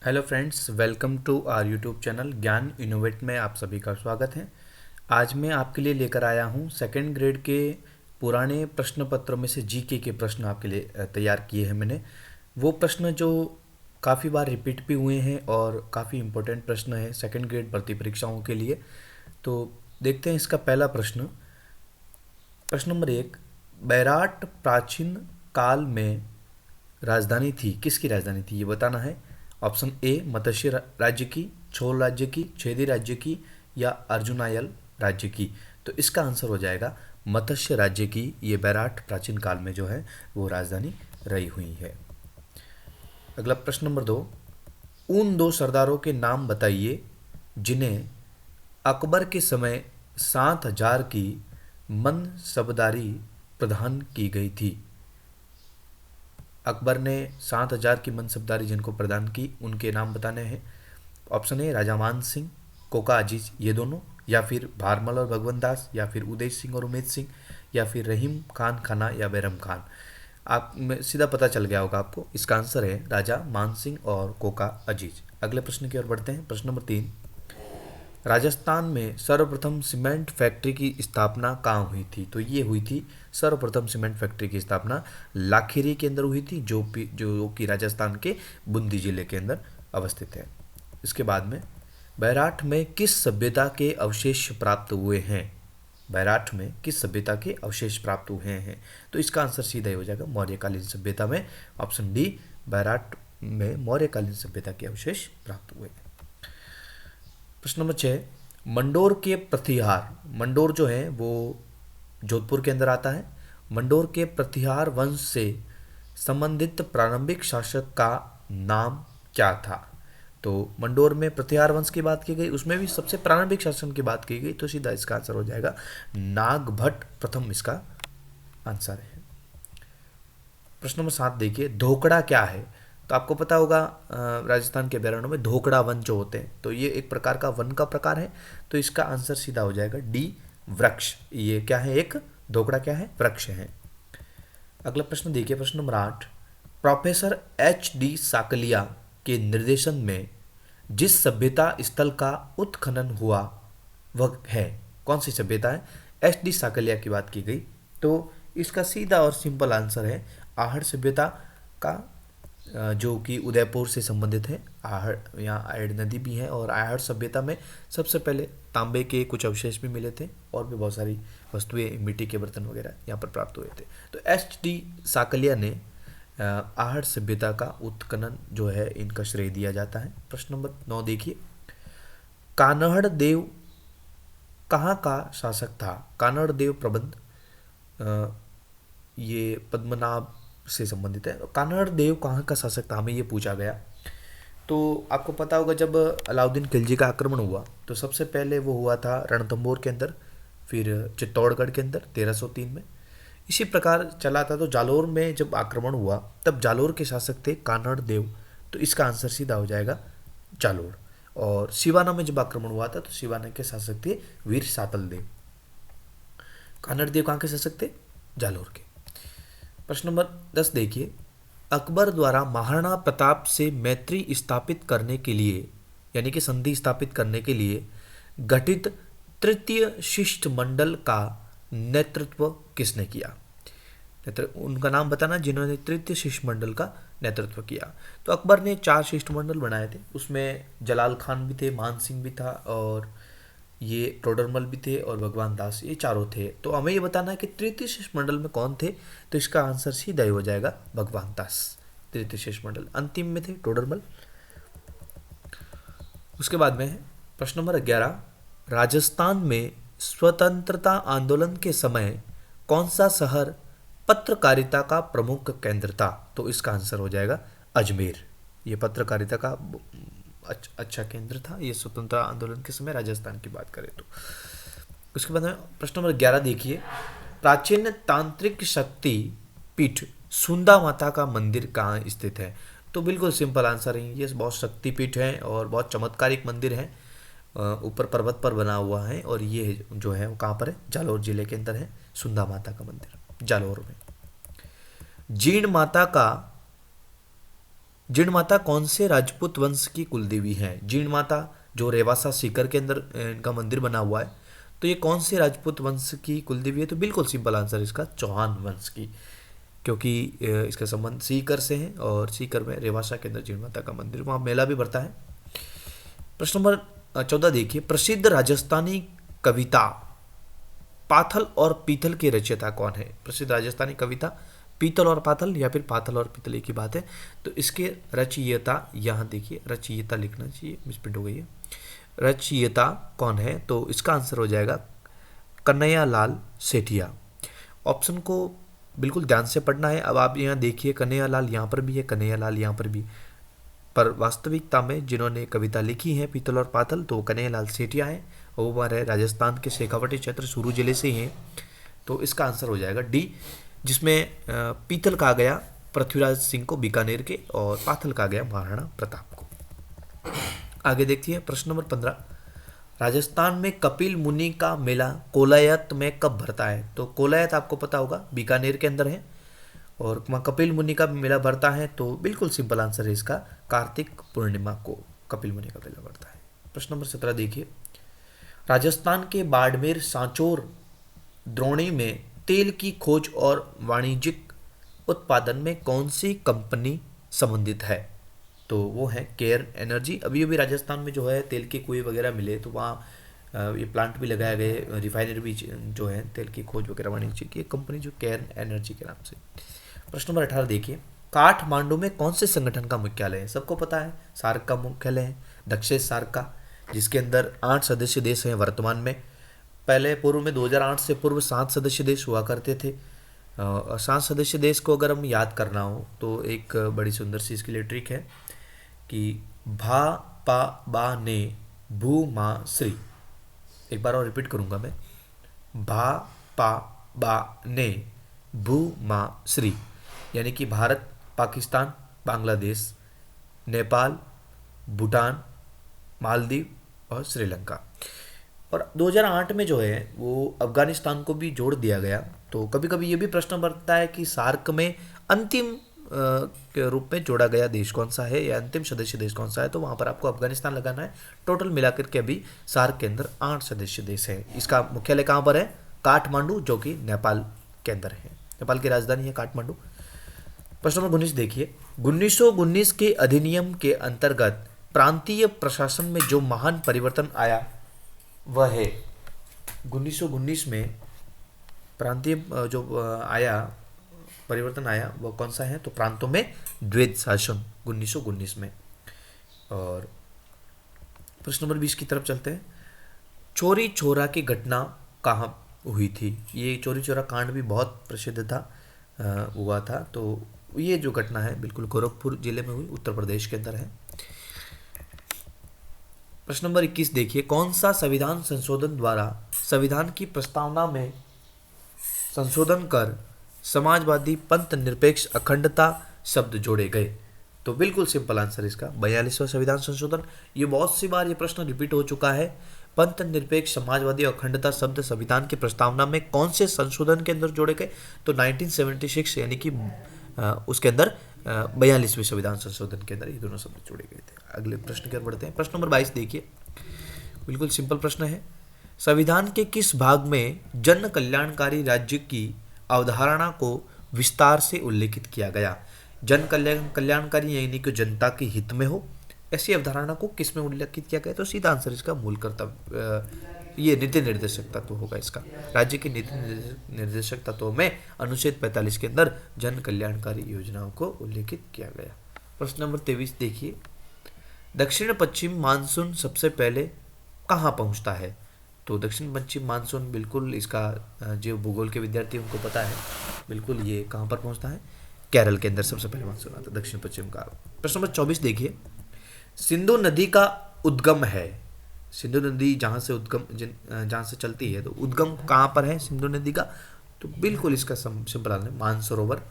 Hello friends, welcome to our YouTube channel Gyan Innovate में आप सभी का स्वागत है। आज मैं आपके लिए लेकर आया हूँ सेकंड ग्रेड के पुराने प्रश्न पत्रों में से जीके के प्रश्न आपके लिए तैयार किए हैं मैंने। वो प्रश्न जो काफ़ी बार रिपीट भी हुए हैं और काफ़ी इम्पोर्टेंट प्रश्न है सेकंड ग्रेड भर्ती परीक्षाओं के लिए। तो देखते हैं इसका पहला प्रश्न। प्रश्न नंबर 1, बैराट प्राचीन काल में राजधानी थी, किसकी राजधानी थी ये बताना है। ऑप्शन ए मत्स्य राज्य की, छोल राज्य की, छेदी राज्य की या अर्जुनायल राज्य की। तो इसका आंसर हो जाएगा मत्स्य राज्य की। ये बैराट प्राचीन काल में जो है वो राजधानी रही हुई है। अगला प्रश्न नंबर 2, उन दो सरदारों के नाम बताइए जिन्हें अकबर के समय 7,000 की मनसबदारी प्रदान की गई थी। अकबर ने 7,000 की मनसबदारी जिनको प्रदान की उनके नाम बताने हैं। ऑप्शन ए राजा मान सिंह, कोका अजीज, ये दोनों, या फिर भारमल और भगवंत दास, या फिर उदय सिंह और उमेद सिंह, या फिर रहीम खान खाना या बैरम खान। आप में सीधा पता चल गया होगा आपको, इसका आंसर है राजा मान सिंह और कोका अजीज। अगले प्रश्न की ओर बढ़ते हैं। प्रश्न नंबर 3, राजस्थान में सर्वप्रथम सीमेंट फैक्ट्री की स्थापना कहाँ हुई थी। तो ये हुई थी सर्वप्रथम सीमेंट फैक्ट्री की स्थापना लाखेरी के अंदर हुई थी, जो कि राजस्थान के बूंदी जिले के अंदर अवस्थित है। इसके बाद में बैराठ में किस सभ्यता के अवशेष प्राप्त हुए हैं। बैराठ में किस सभ्यता के अवशेष प्राप्त हुए हैं। तो इसका आंसर सीधा ही हो जाएगा मौर्यकालीन सभ्यता में। ऑप्शन डी, बैराठ में मौर्यकालीन सभ्यता के अवशेष प्राप्त हुए हैं। प्रश्न नंबर 6, मंडोर के प्रतिहार, मंडोर जो है वो जोधपुर के अंदर आता है। मंडोर के प्रतिहार वंश से संबंधित प्रारंभिक शासक का नाम क्या था। तो मंडोर में प्रतिहार वंश की बात की गई, उसमें भी सबसे प्रारंभिक शासन की बात की गई, तो सीधा इसका आंसर हो जाएगा नागभट्ट प्रथम, इसका आंसर है। प्रश्न नंबर 7 देखिए, धोकड़ा क्या है। तो आपको पता होगा राजस्थान के अभ्यारण्यों में धोकड़ा वन जो होते हैं, तो ये एक प्रकार का वन का प्रकार है। तो इसका आंसर सीधा हो जाएगा डी, वृक्ष। ये क्या है, एक धोकड़ा क्या है, वृक्ष है। अगला प्रश्न देखिए, प्रश्न नंबर 8, प्रोफेसर H.D. साकलिया के निर्देशन में जिस सभ्यता स्थल का उत्खनन हुआ वह है, कौन सी सभ्यता है। H.D. साकलिया की बात की गई, तो इसका सीधा और सिंपल आंसर है आहड़ सभ्यता का, जो कि उदयपुर से संबंधित है। आहड़, यहाँ आयड़ नदी भी है, और आहड़ सभ्यता में सबसे पहले तांबे के कुछ अवशेष भी मिले थे, और भी बहुत सारी वस्तुएं, मिट्टी के बर्तन वगैरह यहाँ पर प्राप्त हुए थे। तो H.D. साकलिया ने आहड़ सभ्यता का उत्खनन जो है इनका श्रेय दिया जाता है। प्रश्न नंबर 9 देखिए, कान्हड़ देव कहाँ का शासक था। कान्हड़ देव प्रबंध, ये पद्मनाभ से संबंधित है। कान्हड़ देव कहाँ का शासक था, हमें ये पूछा गया। तो आपको पता होगा जब अलाउद्दीन खिलजी का आक्रमण हुआ तो सबसे पहले वो हुआ था रणथंभौर के अंदर, फिर चित्तौड़गढ़ के अंदर 1303 में। इसी प्रकार चला था। तो जालोर में जब आक्रमण हुआ तब जालोर के शासक थे कान्हड़ देव, तो इसका आंसर सीधा हो जाएगा जालोर। और सिवाना में जब आक्रमण हुआ था तो सिवाना के शासक थे वीर सातल देव। कान्हड़ देव कहाँ के शासक थे, जालोर के। प्रश्न नंबर 10 देखिए, अकबर द्वारा महाराणा प्रताप से मैत्री स्थापित करने के लिए, यानी कि संधि स्थापित करने के लिए गठित तृतीय शिष्टमंडल का नेतृत्व किसने किया। उनका नाम बताना जिन्होंने तृतीय शिष्टमंडल का नेतृत्व किया। तो अकबर ने 4 शिष्टमंडल बनाए थे, उसमें जलाल खान भी थे, मान सिंह भी था, और ये टोडरमल भी थे, और भगवान दास, ये चारों थे। तो हमें ये बताना है कि तृतीय शिष्टमंडल में कौन थे। तो इसका आंसर सीधा ही हो जाएगा भगवान दास। तृतीय शिष्टमंडल अंतिम में थे टोडरमल। उसके बाद में प्रश्न नंबर 11, राजस्थान में स्वतंत्रता आंदोलन के समय कौन सा शहर पत्रकारिता का प्रमुख केंद्र था। तो इसका आंसर हो जाएगा अजमेर। ये पत्रकारिता का अच्छा केंद्र था, ये स्वतंत्रता आंदोलन के समय राजस्थान की बात करें तो। उसके बाद में प्रश्न नंबर 11 देखिए, प्राचीन तांत्रिक शक्ति पीठ सुंदा माता का मंदिर कहाँ स्थित है। तो बिल्कुल सिंपल आंसर है, ये बहुत शक्तिपीठ है और बहुत चमत्कारिक मंदिर है, ऊपर पर्वत पर बना हुआ है, और ये जो है वो कहाँ पर है, जालोर जिले के अंदर है सुंदा माता का मंदिर, जालोर में। जीण माता का जीण माता कौन से राजपूत वंश की कुलदेवी हैं? जीण माता जो रेवासा सीकर के अंदर इनका मंदिर बना हुआ है, तो ये कौन से राजपूत वंश की कुलदेवी है? तो बिल्कुल सिंपल आंसर इसका चौहान वंश की, क्योंकि इसका संबंध सीकर से है और सीकर में रेवासा के अंदर जीण माता का मंदिर, वहाँ मेला भी भरता है। प्रश्न नंबर 14 देखिए, प्रसिद्ध राजस्थानी कविता पाथल और पीतल के रचयिता कौन है? प्रसिद्ध राजस्थानी कविता पीतल और पाथल या फिर पाथल और पीतल एक ही बात है। तो इसके रचयिता यहाँ देखिए, रचयिता लिखना चाहिए, मिसप्रिंट हो गई है। रचयिता कौन है? तो इसका आंसर हो जाएगा कन्हैयालाल सेठिया। ऑप्शन को बिल्कुल ध्यान से पढ़ना है। अब आप यहाँ देखिए, कन्हैयालाल यहाँ पर भी है, कन्हैयालाल यहाँ पर भी, पर वास्तविकता में जिन्होंने कविता लिखी है पीतल और पाथल तो कन्हैयालाल सेठिया है, वो हमारे राजस्थान के शेखावटी क्षेत्र चूरू जिले से ही हैं। तो इसका आंसर हो जाएगा डी, जिसमें पीतल कहा गया पृथ्वीराज सिंह को बीकानेर के और पाथल कहा गया महाराणा प्रताप को। आगे देखिए प्रश्न नंबर 15, राजस्थान में कपिल मुनि का मेला कोलायत में कब भरता है? तो कोलायत आपको पता होगा बीकानेर के अंदर है और वहाँ कपिल मुनि का मेला भरता है। तो बिल्कुल सिंपल आंसर है इसका कार्तिक पूर्णिमा को कपिल मुनि का मेला भरता है। प्रश्न नंबर 17 देखिए, राजस्थान के बाड़मेर, सांचौर, द्रोणी में तेल की खोज और वाणिज्यिक उत्पादन में कौन सी कंपनी संबंधित है? तो वो है केयर एनर्जी। अभी अभी राजस्थान में जो है तेल के कुएं वगैरह मिले तो वहाँ ये प्लांट भी लगाए गए, रिफाइनरी भी जो है तेल की खोज वगैरह वाणिज्य की कंपनी जो केयर एनर्जी के नाम से। प्रश्न नंबर 18 देखिए, काठमांडू में कौन से संगठन का मुख्यालय है? सबको पता है सार्क का मुख्यालय है, दक्षिण सार्क का, जिसके अंदर 8 सदस्य देश हैं वर्तमान में। पहले पूर्व में 2008 से पूर्व 7 सदस्य देश हुआ करते थे। 7 सदस्य देश को अगर हम याद करना हो तो एक बड़ी सुंदर सी इसके लिए ट्रिक है कि भा पा बा ने भू मा श्री। एक बार और रिपीट करूंगा मैं, भा पा बा ने भू मा श्री, यानी कि भारत, पाकिस्तान, बांग्लादेश, नेपाल, भूटान, मालदीव और श्रीलंका। और 2008 में जो है वो अफगानिस्तान को भी जोड़ दिया गया। तो कभी कभी ये भी प्रश्न बनता है कि सार्क में अंतिम के रूप में जोड़ा गया देश कौन सा है या अंतिम सदस्य देश कौन सा है, तो वहाँ पर आपको अफगानिस्तान लगाना है। टोटल मिलाकर के अभी सार्क के अंदर 8 सदस्य देश है। इसका मुख्यालय कहाँ पर है? काठमांडू, जो कि नेपाल के अंदर है। नेपाल की राजधानी है काठमांडू। प्रश्न नंबर 19 देखिए, 1919 के अधिनियम के अंतर्गत प्रांतीय प्रशासन में जो महान परिवर्तन आया वह है। 1919 में प्रांतीय जो परिवर्तन आया वह कौन सा है? तो प्रांतों में द्वैध शासन 1919 में। और प्रश्न नंबर 20 की तरफ चलते हैं, चोरी चोरा की घटना कहाँ हुई थी? ये चोरी चोरा कांड भी बहुत प्रसिद्ध था, हुआ था। तो ये जो घटना है बिल्कुल गोरखपुर जिले में हुई, उत्तर प्रदेश के अंदर है। प्रश्न नंबर 21 देखिए, कौन सा संविधान संशोधन द्वारा संविधान की प्रस्तावना में संशोधन कर समाजवादी पंथ निरपेक्ष अखंडता शब्द जोड़े गए? तो बिल्कुल सिंपल आंसर इसका 42वां संविधान संशोधन। ये बहुत सी बार ये प्रश्न रिपीट हो चुका है। पंथ निरपेक्ष समाजवादी अखंडता शब्द संविधान की प्रस्तावना में कौन से संशोधन के अंदर जोड़े गए? तो 1976 यानी कि उसके अंदर 42वें संविधान संशोधन के अंदर ये दोनों शब्द जोड़े गए थे। अगले प्रश्न की ओर बढ़ते हैं। प्रश्न नंबर 22 देखिए, बिल्कुल सिंपल प्रश्न है, संविधान के किस भाग में जन कल्याणकारी राज्य की अवधारणा को विस्तार से उल्लेखित किया गया? जन कल्याणकारी यानी कि जनता के हित में हो, ऐसी अवधारणा को किस में उल्लेखित किया गया? तो सीधा आंसर इसका मूल कर्तव्य, ये नीति निर्देशक तत्व होगा इसका। राज्य की नीति निर्देशक तत्वों में अनुच्छेद 45 के अंदर जन कल्याणकारी योजनाओं को उल्लेखित किया गया। प्रश्न नंबर 23 देखिए, दक्षिण पश्चिम मानसून सबसे पहले कहाँ पहुँचता है? तो दक्षिण पश्चिम मानसून बिल्कुल इसका जो भूगोल के विद्यार्थी उनको पता है, बिल्कुल ये कहाँ पर पहुँचता है? केरल के अंदर सबसे पहले मानसून आता है दक्षिण पश्चिम का। प्रश्न नंबर 24 देखिए, सिंधु नदी का उद्गम है, सिंधु नदी जहाँ से जहाँ से चलती है तो उद्गम कहाँ पर है सिंधु नदी का? तो बिल्कुल इसका सिंपल आंसर मानसरोवर।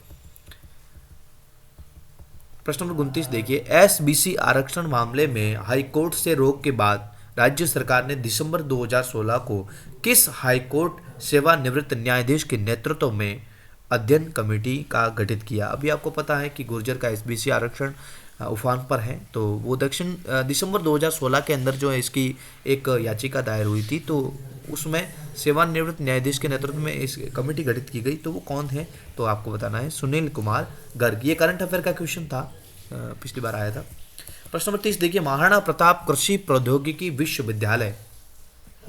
प्रश्न नंबर 29 देखिए, एसबीसी आरक्षण मामले में हाईकोर्ट से रोक के बाद राज्य सरकार ने दिसंबर 2016 को किस हाईकोर्ट सेवानिवृत्त न्यायाधीश के नेतृत्व में अध्ययन कमेटी का गठित किया? अभी आपको पता है कि गुर्जर का एसबीसी आरक्षण उफान पर है। तो वो दिसंबर 2016 के अंदर जो है इसकी एक याचिका दायर हुई थी, तो उसमें सेवानिवृत्त न्यायाधीश के नेतृत्व में इस कमेटी गठित की गई। तो वो कौन है, तो आपको बताना है सुनील कुमार गर्ग। ये करंट अफेयर का क्वेश्चन था, पिछली बार आया था। प्रश्न नंबर 30 देखिए, महाराणा प्रताप कृषि प्रौद्योगिकी विश्वविद्यालय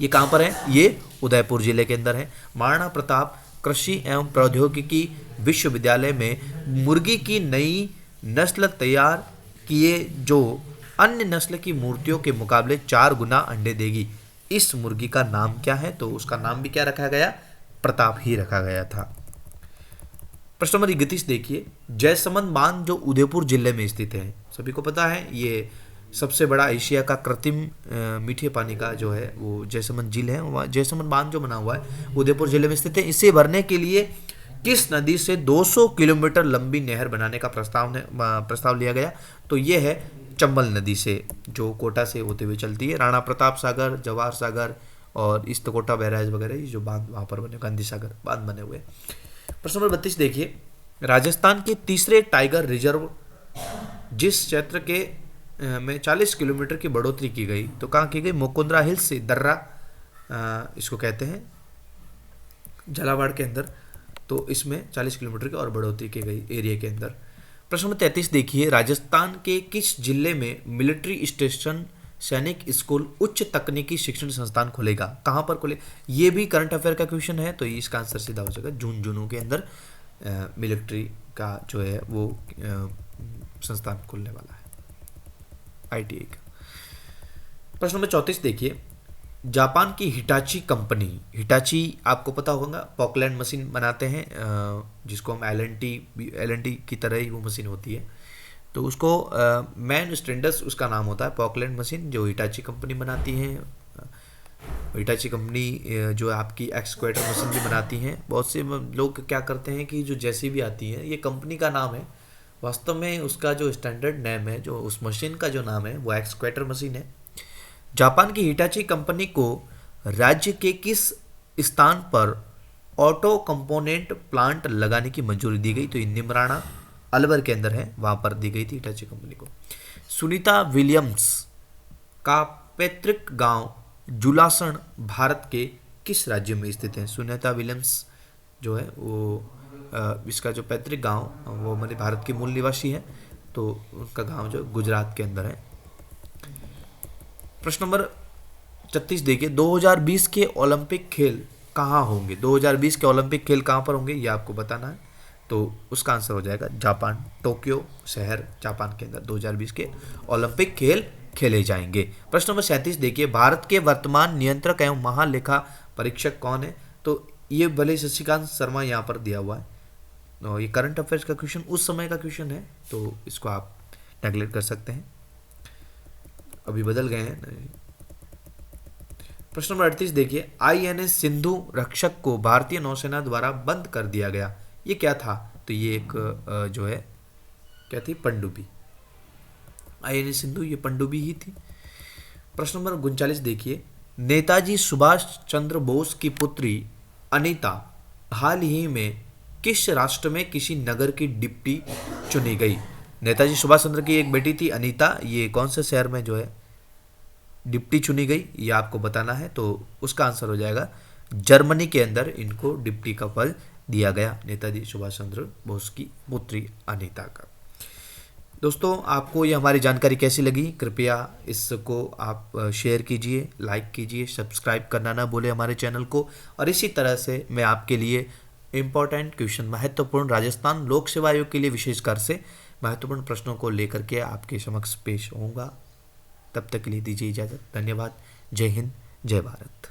ये कहाँ पर है, ये उदयपुर जिले के अंदर है। महाराणा प्रताप कृषि एवं प्रौद्योगिकी विश्वविद्यालय में मुर्गी की नई नस्ल तैयार किए जो अन्य नस्ल की मूर्तियों के मुकाबले 4 गुना अंडे देगी। इस मुर्गी का नाम क्या है, तो उसका नाम भी क्या रखा गया, प्रताप ही रखा गया था। प्रश्न नंबर 31 देखिए, जयसमंद बांध जो उदयपुर जिले में स्थित है, सभी को पता है ये सबसे बड़ा एशिया का कृत्रिम मीठे पानी का जो है वो जयसमंद झील है। वहाँ जयसमंद बांध जो बना हुआ है उदयपुर जिले में स्थित है। इसे भरने के लिए किस नदी से 200 किलोमीटर लंबी नहर बनाने का प्रस्ताव लिया गया, तो ये है चंबल नदी से, जो कोटा से होते हुए चलती है। राणा प्रताप सागर, जवाहर सागर और इस्तकोटा बैराज वगैरह ये जो बांध वहाँ पर बने, गांधी सागर बांध बने हुए। प्रश्न नंबर 32 देखिए, राजस्थान के तीसरे टाइगर रिजर्व जिस क्षेत्र के में 40 किलोमीटर की बढ़ोतरी की गई, तो कहाँ की गई, मुकुंदरा हिल्स से दर्रा इसको कहते हैं झालावाड़ के अंदर। तो इसमें 40 किलोमीटर की और बढ़ोतरी की गई एरिया के अंदर। प्रश्न नंबर 33 देखिए, राजस्थान के किस जिले में मिलिट्री स्टेशन सैनिक स्कूल उच्च तकनीकी शिक्षण संस्थान खुलेगा, कहाँ पर खुले, ये भी करंट अफेयर का क्वेश्चन है। तो इसका आंसर सीधा हो जाएगा झुंझुनू के अंदर मिलिट्री का जो है वो संस्थान खुलने वाला है, ITI का। प्रश्न नंबर 34 देखिए, जापान की हिटाची कंपनी, हिटाची आपको पता होगा पॉकलैंड मशीन बनाते हैं, जिसको हम LNT की तरह ही वो मशीन होती है। तो उसको मैन स्टैंडर्स उसका नाम होता है, पॉकलैंड मशीन जो हिटाची कंपनी बनाती है। हिटाची कंपनी जो आपकी एक्सक्वेटर मशीन भी बनाती हैं। बहुत से लोग क्या करते हैं कि जो JCB आती है ये कंपनी का नाम है, वास्तव में उसका जो स्टैंडर्ड नेम है, जो उस मशीन का जो नाम है वो एक्सक्वेटर मशीन है। जापान की हिटाची कंपनी को राज्य के किस स्थान पर ऑटो कंपोनेंट प्लांट लगाने की मंजूरी दी गई, तो ये निमराना अलवर के अंदर है, वहां पर दी गई थी हिटाची कंपनी को। सुनीता विलियम्स का पैतृक गांव जुलासण भारत के किस राज्य में स्थित है। सुनीता विलियम्स जो है वो इसका जो पैतृक गांव वो हमारे भारत के मूल निवासी है, तो उनका गांव जो गुजरात के अंदर है। प्रश्न नंबर 36 देखिए, 2020 के ओलंपिक खेल कहाँ होंगे, 2020 के ओलंपिक खेल कहाँ पर होंगे ये आपको बताना है। तो उसका आंसर हो जाएगा जापान, टोक्यो शहर जापान के अंदर 2020 के ओलंपिक खेल खेले जाएंगे। प्रश्न नंबर 37 देखिए, भारत के वर्तमान नियंत्रक एवं महालेखा परीक्षक कौन है, तो ये भले शशिकांत शर्मा यहाँ पर दिया हुआ है। तो ये करंट अफेयर्स का क्वेश्चन उस समय का क्वेश्चन है, तो इसको आप नेगलेक्ट कर सकते हैं, अभी बदल गए हैं। प्रश्न नंबर 38 देखिए, INS सिंधु रक्षक को भारतीय नौसेना द्वारा बंद कर दिया गया, ये क्या था, तो ये एक जो है क्या थी, पनडुब्बी। INS सिंधु ये पनडुब्बी ही थी। प्रश्न नंबर 39 देखिए, नेताजी सुभाष चंद्र बोस की पुत्री अनीता हाल ही में किस राष्ट्र में किसी नगर की डिप्टी चुनी गई। नेताजी सुभाष चंद्र की एक बेटी थी अनीता, ये कौन से शहर में जो है डिप्टी चुनी गई, ये आपको बताना है। तो उसका आंसर हो जाएगा जर्मनी के अंदर इनको डिप्टी का पद दिया गया, नेताजी सुभाष चंद्र बोस की पुत्री अनीता का। दोस्तों, आपको ये हमारी जानकारी कैसी लगी, कृपया इसको आप शेयर कीजिए, लाइक कीजिए, सब्सक्राइब करना ना भूलें हमारे चैनल को। और इसी तरह से मैं आपके लिए इम्पोर्टेंट क्वेश्चन, महत्वपूर्ण राजस्थान लोक सेवा आयोग के लिए विशेषकर से महत्वपूर्ण प्रश्नों को लेकर के आपके समक्ष पेश होऊंगा। तब तक के लिए दीजिए इजाज़त। धन्यवाद। जय हिंद, जय भारत।